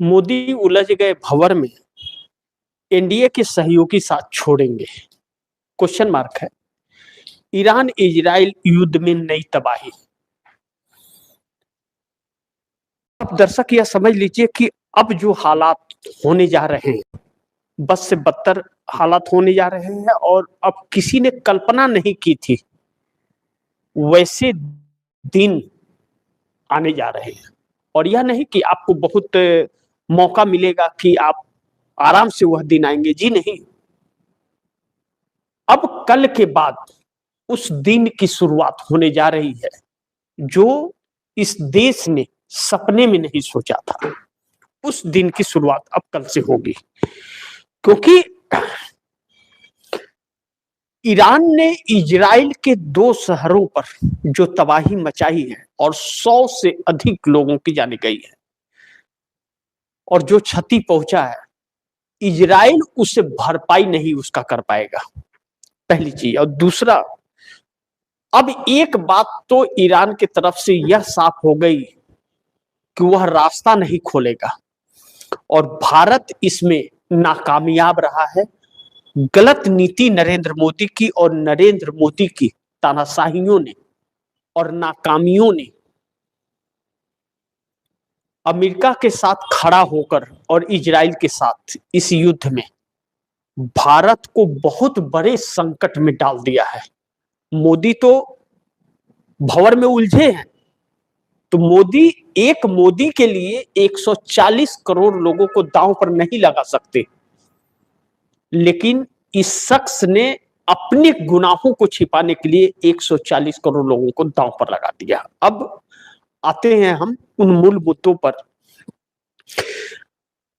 मोदी उलझ गए भंवर में, एनडीए के सहयोगी साथ छोड़ेंगे? क्वेश्चन मार्क है। ईरान इजराइल युद्ध में नई तबाही। अब दर्शक यह समझ लीजिए कि अब जो हालात होने जा रहे हैं, बस से बदतर हालात होने जा रहे हैं, और अब किसी ने कल्पना नहीं की थी वैसे दिन आने जा रहे हैं। और यह नहीं कि आपको बहुत मौका मिलेगा कि आप आराम से वह दिन आएंगे, जी नहीं। अब कल के बाद उस दिन की शुरुआत होने जा रही है जो इस देश ने सपने में नहीं सोचा था। उस दिन की शुरुआत अब कल से होगी, क्योंकि ईरान ने इजराइल के 2 शहरों पर जो तबाही मचाई है और 100 से अधिक लोगों की जान गई है, और जो क्षति पहुंचा है, इजराइल उसे भरपाई नहीं उसका कर पाएगा, पहली चीज। और दूसरा, अब एक बात तो ईरान की तरफ से यह साफ हो गई कि वह रास्ता नहीं खोलेगा, और भारत इसमें नाकामयाब रहा है। गलत नीति नरेंद्र मोदी की और नरेंद्र मोदी की तानाशाहियों ने और नाकामियों ने अमेरिका के साथ खड़ा होकर और इजराइल के साथ इस युद्ध में भारत को बहुत बड़े संकट में डाल दिया है। मोदी तो भंवर में उलझे हैं, तो मोदी के लिए 140 करोड़ लोगों को दांव पर नहीं लगा सकते, लेकिन इस शख्स ने अपने गुनाहों को छिपाने के लिए 140 करोड़ लोगों को दांव पर लगा दिया। अब आते हैं हम उन मूल मुद्दों पर।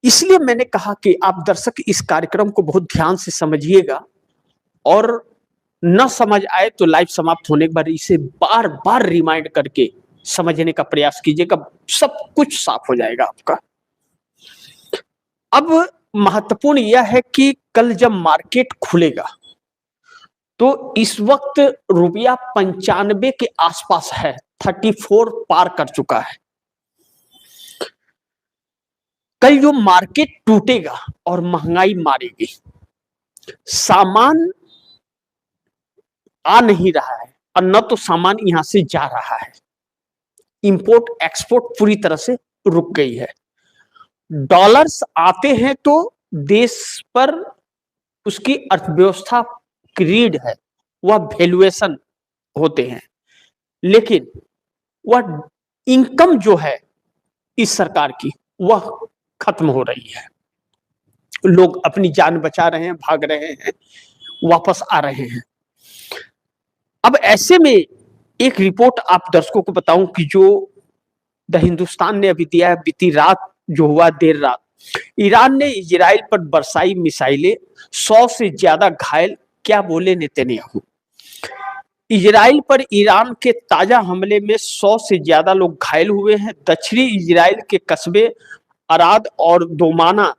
इसलिए मैंने कहा कि आप दर्शक इस कार्यक्रम को बहुत ध्यान से समझिएगा, और न समझ आए तो लाइव समाप्त होने के बाद इसे बार बार रिमाइंड करके समझने का प्रयास कीजिएगा, सब कुछ साफ हो जाएगा आपका। अब महत्वपूर्ण यह है कि कल जब मार्केट खुलेगा तो इस वक्त रुपया 95 के आसपास है, 34 पार कर चुका है। कल जो मार्केट टूटेगा और महंगाई मारेगी, सामान आ नहीं रहा है और न तो सामान यहां से जा रहा है, इंपोर्ट एक्सपोर्ट पूरी तरह से रुक गई है। डॉलर्स आते हैं तो देश पर उसकी अर्थव्यवस्था की रीढ़ है, वह वैल्यूएशन होते हैं, लेकिन वह इनकम जो है इस सरकार की वह खत्म हो रही है। लोग अपनी जान बचा रहे हैं, भाग रहे हैं, वापस आ रहे हैं। अब ऐसे में एक रिपोर्ट आप दर्शकों को बताऊं कि जो द हिंदुस्तान ने अभी दिया है, बीती रात जो हुआ, देर रात ईरान ने इजराइल पर बरसाई मिसाइलें, 100 से ज्यादा घायल। क्या बोले नेतन्याहू। इजराइल पर ईरान के ताजा हमले में 100 से ज्यादा लोग घायल हुए हैं। दक्षिणी इजराइल के कस्बे अराद और दोमाना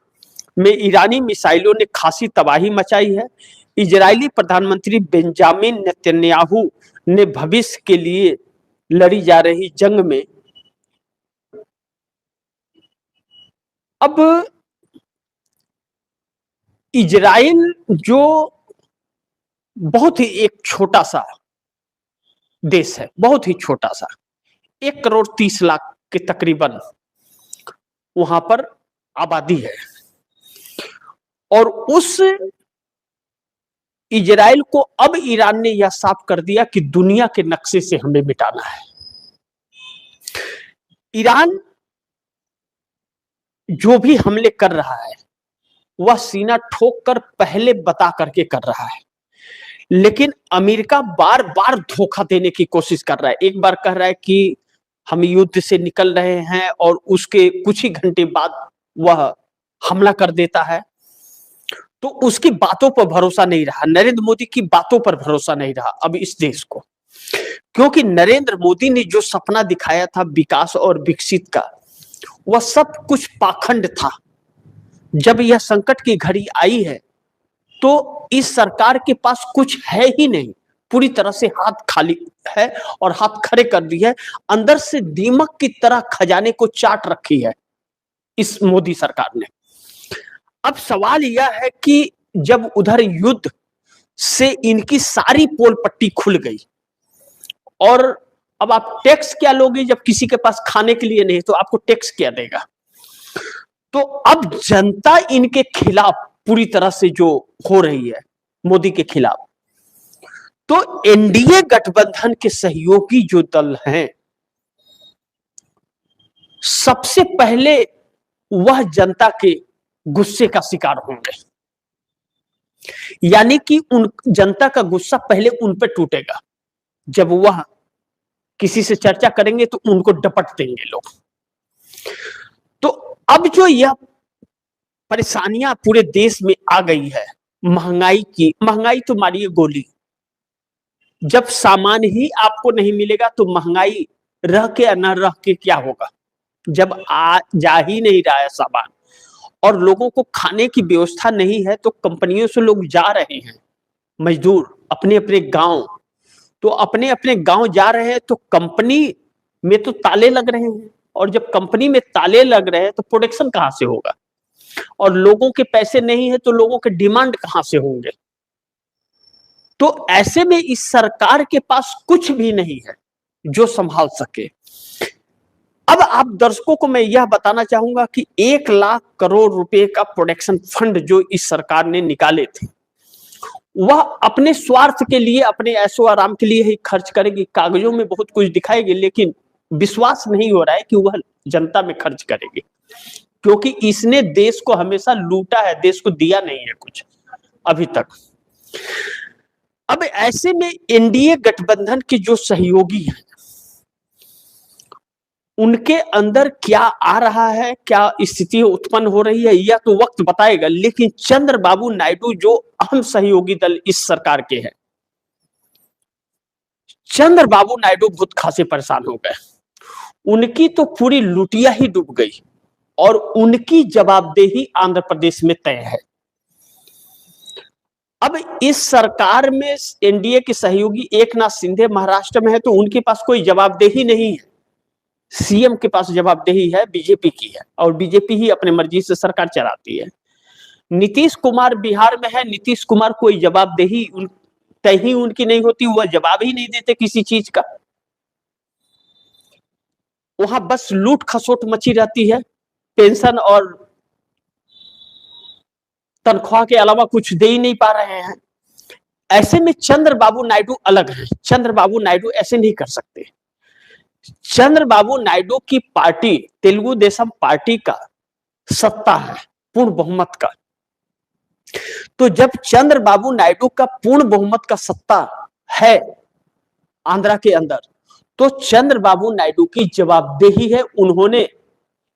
में ईरानी मिसाइलों ने खासी तबाही मचाई है। इजरायली प्रधानमंत्री बेंजामिन नेतन्याहू ने भविष्य के लिए लड़ी जा रही जंग में अब इजराइल जो बहुत ही एक छोटा सा देश है, बहुत ही छोटा सा, 1,30,00,000 के तकरीबन वहां पर आबादी है, और उस इजराइल को अब ईरान ने यह साफ कर दिया कि दुनिया के नक्शे से हमें मिटाना है। ईरान जो भी हमले कर रहा है वह सीना ठोक कर पहले बता करके कर रहा है, लेकिन अमेरिका बार बार धोखा देने की कोशिश कर रहा है। एक बार कह रहा है कि हम युद्ध से निकल रहे हैं और उसके कुछ ही घंटे बाद वह हमला कर देता है, तो उसकी बातों पर भरोसा नहीं रहा, नरेंद्र मोदी की बातों पर भरोसा नहीं रहा अब इस देश को, क्योंकि नरेंद्र मोदी ने जो सपना दिखाया था विकास और विकसित का, वह सब कुछ पाखंड था। जब यह संकट की घड़ी आई है तो इस सरकार के पास कुछ है ही नहीं, पूरी तरह से हाथ खाली है और हाथ खड़े कर दी है, अंदर से दीमक की तरह खजाने को चाट रखी है। इस मोदी सरकार ने। अब सवाल यह है कि जब उधर युद्ध से इनकी सारी पोल पट्टी खुल गई और अब आप टैक्स क्या लोगे जब किसी के पास खाने के लिए नहीं, तो आपको टैक्स क्या देगा? तो अब जनता इनके खिलाफ पूरी तरह से जो हो रही है मोदी के खिलाफ, तो एनडीए गठबंधन के सहयोगी जो दल हैं, सबसे पहले वह जनता के गुस्से का शिकार होंगे। यानी कि उन जनता का गुस्सा पहले उन पर टूटेगा। जब वह किसी से चर्चा करेंगे तो उनको डपट देंगे लोग। तो अब जो यह परेशानियां पूरे देश में आ गई है महंगाई की, महंगाई तो मारिए गोली, जब सामान ही आपको नहीं मिलेगा तो महंगाई रह के न रह के क्या होगा? जब आ जा ही नहीं रहा है सामान और लोगों को खाने की व्यवस्था नहीं है, तो कंपनियों से लोग जा रहे हैं मजदूर अपने अपने गांव, तो अपने अपने गांव जा रहे हैं तो कंपनी में तो ताले लग रहे हैं, और जब कंपनी में ताले लग रहे हैं तो प्रोडक्शन कहां से होगा? और लोगों के पैसे नहीं है तो लोगों के डिमांड कहां से होंगे? तो ऐसे में इस सरकार के पास कुछ भी नहीं है जो संभाल सके। अब आप दर्शकों को मैं यह बताना चाहूंगा कि 1 लाख करोड़ रुपए का प्रोडक्शन फंड जो इस सरकार ने निकाले थे, वह अपने स्वार्थ के लिए, अपने ऐशो आराम के लिए ही खर्च करेगी। कागजों में बहुत कुछ दिखाएगी, लेकिन विश्वास नहीं हो रहा है कि वह जनता में खर्च करेगी, क्योंकि इसने देश को हमेशा लूटा है, देश को दिया नहीं है कुछ अभी तक। अब ऐसे में एनडीए गठबंधन के जो सहयोगी हैं, उनके अंदर क्या आ रहा है, क्या स्थिति उत्पन्न हो रही है, यह तो वक्त बताएगा। लेकिन चंद्रबाबू नायडू जो अहम सहयोगी दल इस सरकार के हैं, चंद्रबाबू नायडू बहुत खासे परेशान हो गए। उनकी तो पूरी लुटिया ही डूब गई और उनकी जवाबदेही आंध्र प्रदेश में तय है। अब इस सरकार में एनडीए के सहयोगी एकनाथ शिंदे महाराष्ट्र में है, तो उनके पास कोई जवाबदेही नहीं है। सीएम के पास जवाबदेही है, बीजेपी की है, और बीजेपी ही अपने मर्जी से सरकार चलाती है। नीतीश कुमार बिहार में है, नीतीश कुमार कोई जवाबदेही तय ही उनकी नहीं होती, वह जवाब ही नहीं देते किसी चीज का। वहां बस लूट खसोट मची रहती है, पेंशन और तनख्वाह के अलावा कुछ दे ही नहीं पा रहे हैं। ऐसे में चंद्रबाबू नायडू अलग है। चंद्रबाबू नायडू ऐसे नहीं कर सकते। चंद्रबाबू नायडू की पार्टी तेलुगु देशम पार्टी का सत्ता है, पूर्ण बहुमत का। तो जब चंद्रबाबू नायडू का पूर्ण बहुमत का सत्ता है आंध्रा के अंदर, तो चंद्रबाबू नायडू की जवाबदेही है। उन्होंने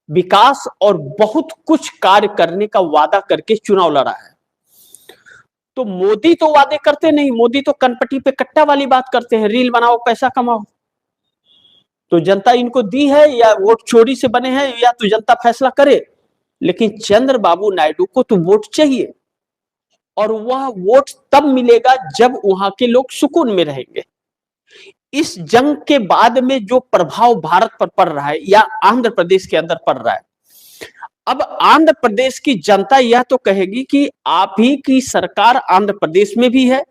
विकास और बहुत कुछ कार्य करने का वादा करके चुनाव लड़ा है। तो मोदी तो वादे करते नहीं, मोदी तो कनपट्टी पे कट्टा वाली बात करते हैं, रील बनाओ पैसा कमाओ। तो जनता इनको दी है या वोट चोरी से बने हैं, या तो जनता फैसला करे। लेकिन चंद्रबाबू नायडू को तो वोट चाहिए, और वह वोट तब मिलेगा जब वहां के लोग सुकून में रहेंगे। इस जंग के बाद में जो प्रभाव भारत पर पड़ रहा है या आंध्र प्रदेश के अंदर पड़ रहा है, अब आंध्र प्रदेश की जनता यह तो कहेगी कि आप ही की सरकार आंध्र प्रदेश में भी है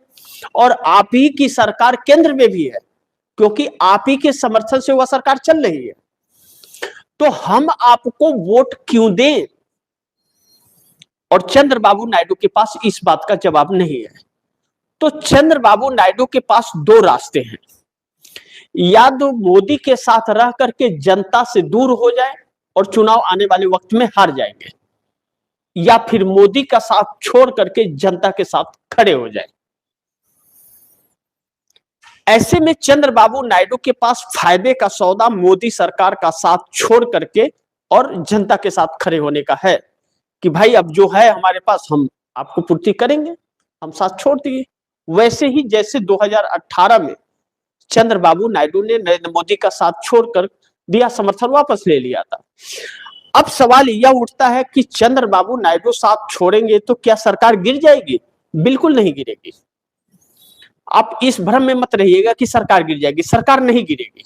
और आप ही की सरकार केंद्र में भी है, क्योंकि आप ही के समर्थन से वह सरकार चल रही है। तो हम आपको वोट क्यों दें? और चंद्रबाबू नायडू के पास इस बात का जवाब नहीं है। तो चंद्रबाबू नायडू के पास 2 रास्ते हैं, या तो मोदी के साथ रह करके जनता से दूर हो जाए और चुनाव आने वाले वक्त में हार जाएंगे, या फिर मोदी का साथ छोड़ करके जनता के साथ खड़े हो जाए। ऐसे में चंद्रबाबू नायडू के पास फायदे का सौदा मोदी सरकार का साथ छोड़ करके और जनता के साथ खड़े होने का है कि भाई अब जो है हमारे पास हम आपको पूर्ति करेंगे, हम साथ छोड़ दिए। वैसे ही जैसे 2018 में चंद्रबाबू नायडू ने नरेंद्र मोदी का साथ छोड़कर दिया, समर्थन वापस ले लिया था। अब सवाल यह उठता है कि चंद्रबाबू नायडू साथ छोड़ेंगे तो क्या सरकार गिर जाएगी? बिल्कुल नहीं गिरेगी। आप इस भ्रम में मत रहिएगा कि सरकार गिर जाएगी, सरकार नहीं गिरेगी,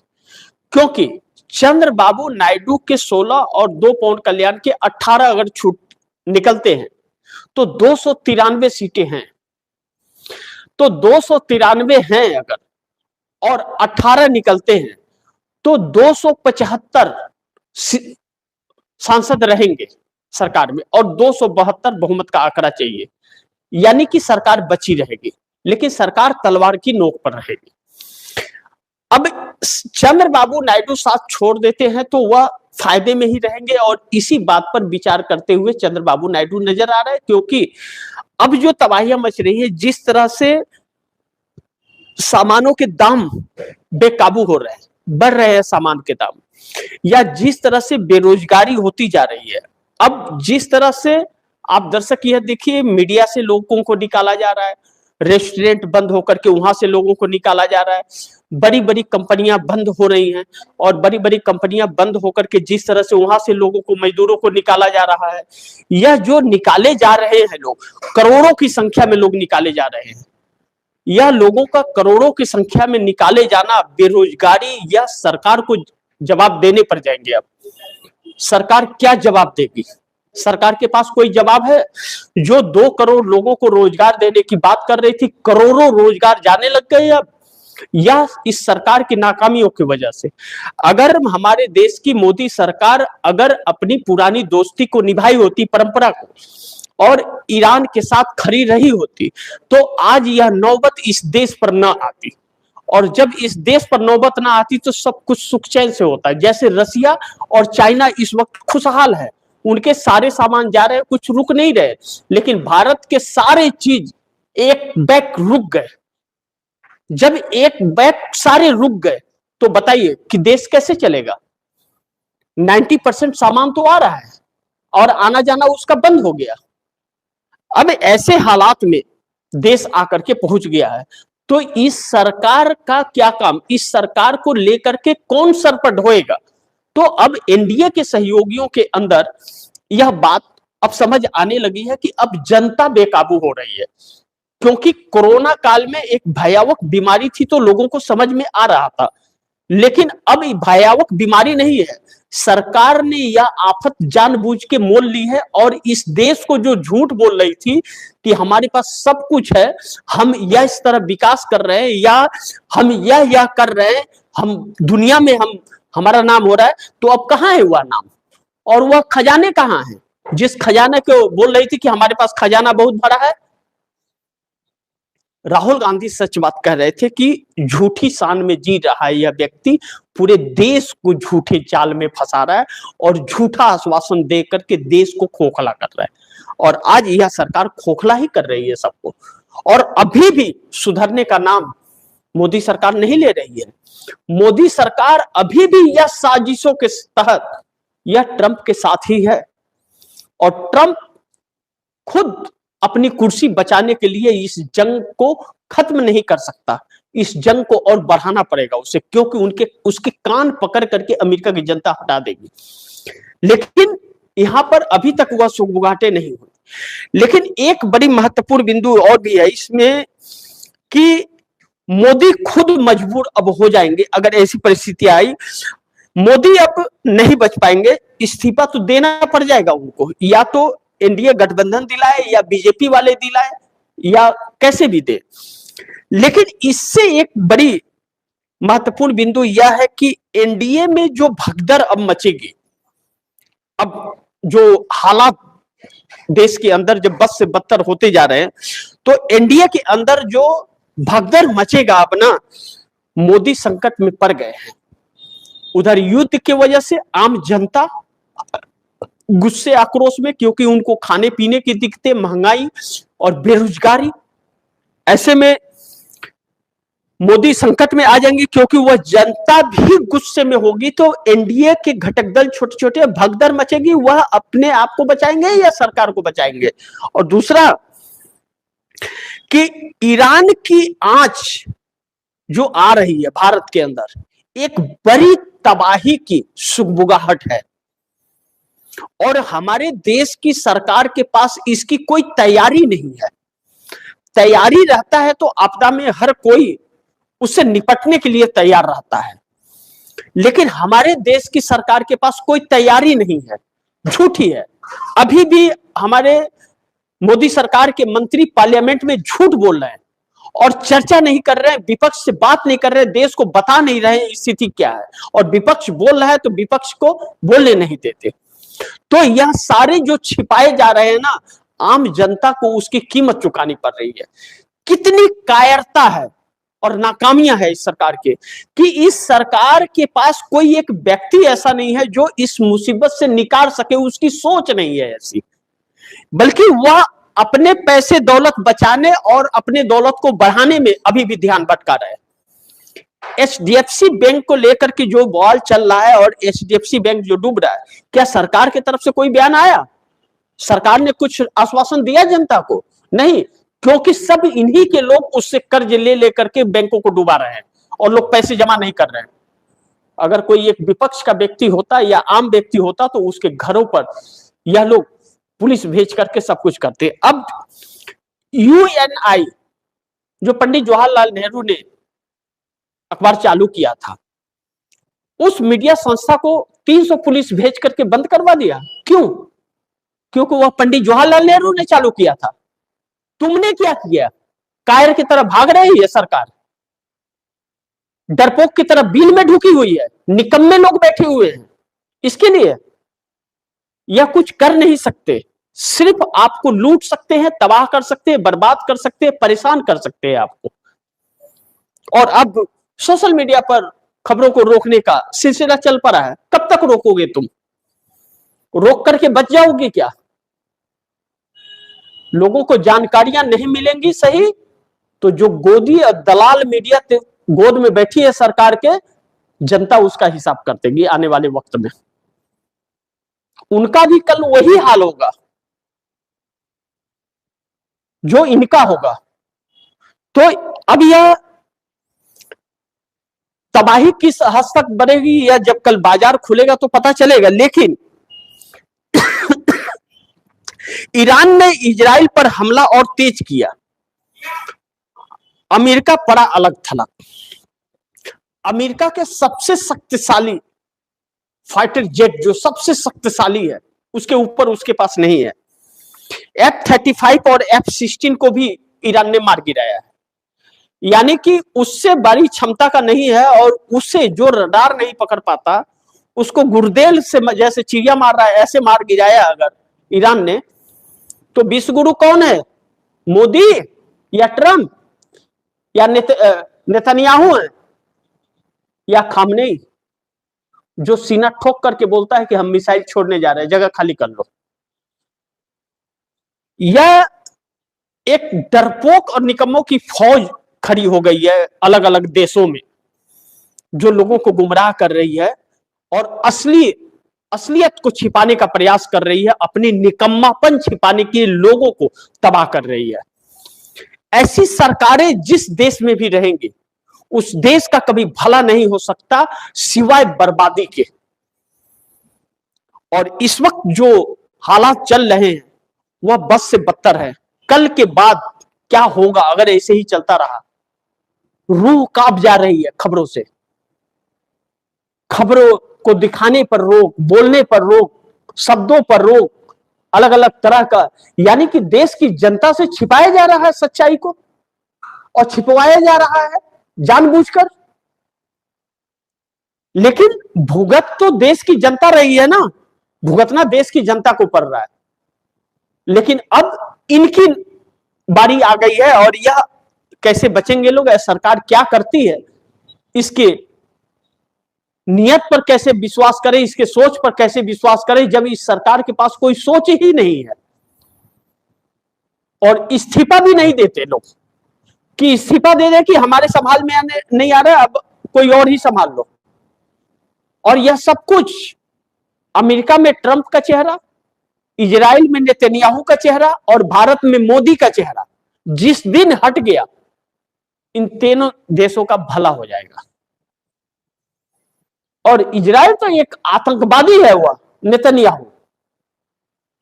क्योंकि चंद्रबाबू नायडू के 16 और 2 पवन कल्याण के 18 अगर छूट निकलते हैं तो 293 सीटें हैं। तो 293 हैं अगर और 18 निकलते हैं तो 275 सांसद रहेंगे सरकार में और 272 बहुमत का आंकड़ा चाहिए, यानी कि सरकार बची रहेगी, लेकिन सरकार तलवार की नोक पर रहेगी। अब चंद्रबाबू नायडू साथ छोड़ देते हैं तो वह फायदे में ही रहेंगे और इसी बात पर विचार करते हुए चंद्रबाबू नायडू नजर आ रहे हैं, क्योंकि अब जो तबाहियां मच रही है, जिस तरह से सामानों के दाम बेकाबू हो रहे हैं, बढ़ रहे हैं सामान के दाम, या जिस तरह से बेरोजगारी होती जा रही है, अब जिस तरह से आप दर्शक यह देखिए, मीडिया से लोगों को निकाला जा रहा है, रेस्टोरेंट बंद होकर के वहां से लोगों को निकाला जा रहा है, बड़ी बड़ी कंपनियां बंद हो रही हैं और बड़ी बड़ी कंपनियां बंद होकर के जिस तरह से वहां से लोगों को, मजदूरों को निकाला जा रहा है, यह जो निकाले जा रहे हैं लोग, करोड़ों की संख्या में लोग निकाले जा रहे हैं, यह लोगों का करोड़ों की संख्या में निकाले जाना बेरोजगारी या सरकार को जवाब देने पर जाएंगे। अब सरकार क्या जवाब देगी? सरकार के पास कोई जवाब है? जो 2 करोड़ लोगों को रोजगार देने की बात कर रही थी, करोड़ों रोजगार जाने लग गए अब, या इस सरकार की नाकामियों की वजह से। अगर हमारे देश की मोदी सरकार अगर अपनी पुरानी दोस्ती को निभाई होती, परंपरा को, और ईरान के साथ खड़ी रही होती, तो आज यह नौबत इस देश पर न आती। और जब इस देश पर नौबत ना आती तो सब कुछ सुख चैन से होता है। जैसे रसिया और चाइना इस वक्त खुशहाल है, उनके सारे सामान जा रहे हैं, कुछ रुक नहीं रहे, लेकिन भारत के सारे चीज एक बैग रुक गए। जब एक बैग सारे रुक गए तो बताइए कि देश कैसे चलेगा? 90% सामान तो आ रहा है और आना जाना उसका बंद हो गया। अब ऐसे हालात में देश आकर के पहुंच गया है, तो इस सरकार का क्या काम? इस सरकार को लेकर के कौन सर पर ढोएगा? तो अब एनडीए के सहयोगियों के अंदर यह बात अब समझ आने लगी है कि अब जनता बेकाबू हो रही है, क्योंकि कोरोना काल में एक भयावह बीमारी थी तो लोगों को समझ में आ रहा था, लेकिन अब भयावह बीमारी नहीं है, सरकार ने यह आफत जानबूझ के मोल ली है और इस देश को जो झूठ बोल रही थी कि हमारे पास सब कुछ है, हम यह इस तरह विकास कर रहे हैं, या हम यह कर रहे हैं, हम दुनिया में हमारा नाम हो रहा है, तो अब कहां है वह नाम और वह खजाने कहां हैं? जिस खजाने को बोल रही थी कि हमारे पास खजाना बहुत बड़ा है। राहुल गांधी सच बात कह रहे थे कि झूठी शान में जी रहा है यह व्यक्ति, पूरे देश को झूठे जाल में फंसा रहा है और झूठा आश्वासन दे करके देश को खोखला कर रहा है। और आज यह सरकार खोखला ही कर रही है सबको, और अभी भी सुधरने का नाम मोदी सरकार नहीं ले रही है। मोदी सरकार अभी भी यह साजिशों के तहत यह ट्रंप के साथ ही है, और ट्रंप खुद अपनी कुर्सी बचाने के लिए इस जंग को खत्म नहीं कर सकता, इस जंग को और बढ़ाना पड़ेगा उसे, क्योंकि उसके कान पकड़ करके अमेरिका की जनता हटा देगी। लेकिन यहां पर अभी तक वह सुगबुगाहटें नहीं हुई। लेकिन एक बड़ी महत्वपूर्ण बिंदु और भी है इसमें कि मोदी खुद मजबूर अब हो जाएंगे। अगर ऐसी परिस्थिति आई, मोदी अब नहीं बच पाएंगे, इस्तीफा तो देना पड़ जाएगा उनको, या तो एनडीए गठबंधन दिलाए या बीजेपी वाले दिलाए या कैसे भी दे। लेकिन इससे एक बड़ी महत्वपूर्ण बिंदु यह है कि एनडीए में जो भगदड़ अब मचेगी, अब जो हालात देश के अंदर जब बद से बदतर होते जा रहे हैं, तो एनडीए के अंदर जो भगदड़ मचेगा अब ना, मोदी संकट में पड़ गए हैं। उधर युद्ध की वजह से आम जनता गुस्से आक्रोश में, क्योंकि उनको खाने पीने की दिक्कतें, महंगाई और बेरोजगारी, ऐसे में मोदी संकट में आ जाएंगे, क्योंकि वह जनता भी गुस्से में होगी। तो एनडीए के घटक दल छोटे छोटे भगदड़ मचेगी, वह अपने आप को बचाएंगे या सरकार को बचाएंगे। और दूसरा कि ईरान की आंच जो आ रही है भारत के अंदर, एक बड़ी तबाही की सुगबुगाहट है, और हमारे देश की सरकार के पास इसकी कोई तैयारी नहीं है। तैयारी रहता है तो आपदा में हर कोई उससे निपटने के लिए तैयार रहता है, लेकिन हमारे देश की सरकार के पास कोई तैयारी नहीं है, झूठी है। अभी भी हमारे मोदी सरकार के मंत्री पार्लियामेंट में झूठ बोल रहे हैं और चर्चा नहीं कर रहे हैं, विपक्ष से बात नहीं कर रहे हैं, देश को बता नहीं रहे हैं स्थिति क्या है, और विपक्ष बोल रहा है तो विपक्ष को बोलने नहीं देते। तो यह सारे जो छिपाए जा रहे हैं ना, आम जनता को उसकी कीमत चुकानी पड़ रही है। कितनी कायरता है और नाकामियां है इस सरकार के, कि इस सरकार के पास कोई एक व्यक्ति ऐसा नहीं है जो इस मुसीबत से निकाल सके, उसकी सोच नहीं है ऐसी, बल्कि वह अपने पैसे दौलत बचाने और अपने दौलत को बढ़ाने में अभी भी ध्यान भटका रहे हैं। एचडीएफसी बैंक को लेकर के जो बवाल चल रहा है और एचडीएफसी बैंक जो डूब रहा है, क्या सरकार की तरफ से कोई बयान आया? सरकार ने कुछ आश्वासन दिया जनता को? नहीं, क्योंकि सब इन्हीं के लोग उससे कर्ज ले लेकर के बैंकों को डुबा रहे हैं और लोग पैसे जमा नहीं कर रहे हैं। अगर कोई एक विपक्ष का व्यक्ति होता या आम व्यक्ति होता तो उसके घरों पर यह लोग पुलिस भेज करके सब कुछ करते। अब यूएनआई जो पंडित जवाहरलाल नेहरू ने अखबार चालू किया था, उस मीडिया संस्था को 300 पुलिस भेज करके बंद करवा दिया। क्यों? क्योंकि वह पंडित जवाहरलाल नेहरू ने चालू किया था। तुमने क्या किया? कायर की तरह भाग रही है सरकार, डरपोक की तरह बिल में ढुकी हुई है, निकम्मे लोग बैठे हुए हैं इसके लिए। यह कुछ कर नहीं सकते, सिर्फ आपको लूट सकते हैं, तबाह कर सकते हैं, बर्बाद कर सकते हैं, परेशान कर सकते हैं आपको। और अब सोशल मीडिया पर खबरों को रोकने का सिलसिला चल पड़ा है। कब तक रोकोगे तुम? रोक करके बच जाओगे क्या? लोगों को जानकारियां नहीं मिलेंगी सही, तो जो गोदी और दलाल मीडिया गोद में बैठी है सरकार के, जनता उसका हिसाब कर देगी आने वाले वक्त में। उनका भी कल वही हाल होगा जो इनका होगा। तो अब यह तबाही किस हद तक बढ़ेगी, या जब कल बाजार खुलेगा तो पता चलेगा। लेकिन ईरान ने इजराइल पर हमला और तेज किया, अमेरिका पड़ा अलग थलग। अमेरिका के सबसे शक्तिशाली फाइटर जेट जो सबसे शक्तिशाली है, उसके ऊपर उसके पास नहीं है। F-35 और F-16 को भी ईरान ने मार गिराया है, यानी कि उससे बड़ी क्षमता का नहीं है, और उससे जो रडार नहीं पकड़ पाता उसको गुर्देल से जैसे चिड़िया मार रहा है ऐसे मार गिराया अगर ईरान ने। तो विश्वगुरु कौन है? मोदी या ट्रंप या नेतन्याहू है या खामनेई, जो सीना ठोक करके बोलता है कि हम मिसाइल छोड़ने जा रहे हैं, जगह खाली कर लो। यह एक डरपोक और निकम्मों की फौज खड़ी हो गई है अलग अलग देशों में, जो लोगों को गुमराह कर रही है और असलियत को छिपाने का प्रयास कर रही है, अपनी निकम्मापन छिपाने के लिए लोगों को तबाह कर रही है। ऐसी सरकारें जिस देश में भी रहेंगी, उस देश का कभी भला नहीं हो सकता सिवाय बर्बादी के। और इस वक्त जो हालात चल रहे हैं वह बस से बदतर है। कल के बाद क्या होगा अगर ऐसे ही चलता रहा? रूह कांप जा रही है खबरों से। खबरों को दिखाने पर रोक, बोलने पर रोक, शब्दों पर रोक, अलग अलग तरह का, यानी कि देश की जनता से छिपाया जा रहा है सच्चाई को और छिपवाया जा रहा है जानबूझकर। लेकिन भुगत तो देश की जनता रही है ना, भुगतना देश की जनता को पड़ रहा है। लेकिन अब इनकी बारी आ गई है, और यह कैसे बचेंगे लोग? सरकार क्या करती है, इसके नियत पर कैसे विश्वास करें, इसके सोच पर कैसे विश्वास करें, जब इस सरकार के पास कोई सोच ही नहीं है। और इस्तीफा भी नहीं देते लोग, कि इस्तीफा दे दे कि हमारे संभाल में नहीं आ रहा, अब कोई और ही संभाल लो। और यह सब कुछ अमेरिका में ट्रंप का चेहरा, इजराइल में नेतन्याहू का चेहरा और भारत में मोदी का चेहरा जिस दिन हट गया, इन तीनों देशों का भला हो जाएगा। और इजराइल तो एक आतंकवादी है, वह नेतन्याहू।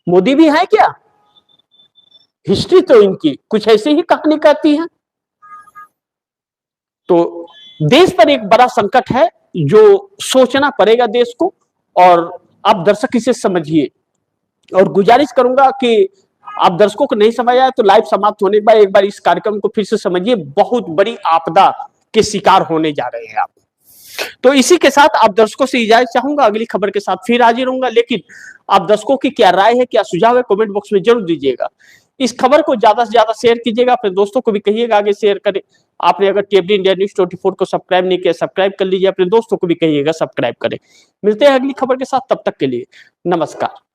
मोदी भी है क्या? हिस्ट्री तो इनकी कुछ ऐसी ही कहानी कहती है। तो देश पर एक बड़ा संकट है, जो सोचना पड़ेगा देश को, और आप दर्शक इसे समझिए। और गुजारिश करूंगा कि आप दर्शकों को नहीं समझ आया तो लाइव समाप्त होने के बाद एक बार इस कार्यक्रम को फिर से समझिए। बहुत बड़ी आपदा के शिकार होने जा रहे हैं आप। तो इसी के साथ आप दर्शकों से इजाजत चाहूंगा, अगली खबर के साथ फिर हाजिर होऊंगा। लेकिन आप दर्शकों की क्या राय है, क्या सुझाव है, कमेंट बॉक्स में जरूर दीजिएगा। इस खबर को ज्यादा से ज्यादा शेयर कीजिएगा, अपने दोस्तों को भी कहिएगा आगे शेयर करें। आपने अगर टीएफडी इंडिया न्यूज 24 को सब्सक्राइब नहीं किया, सब्सक्राइब कर लीजिए, अपने दोस्तों को भी कहिएगा सब्सक्राइब करें। मिलते हैं अगली खबर के साथ, तब तक के लिए नमस्कार।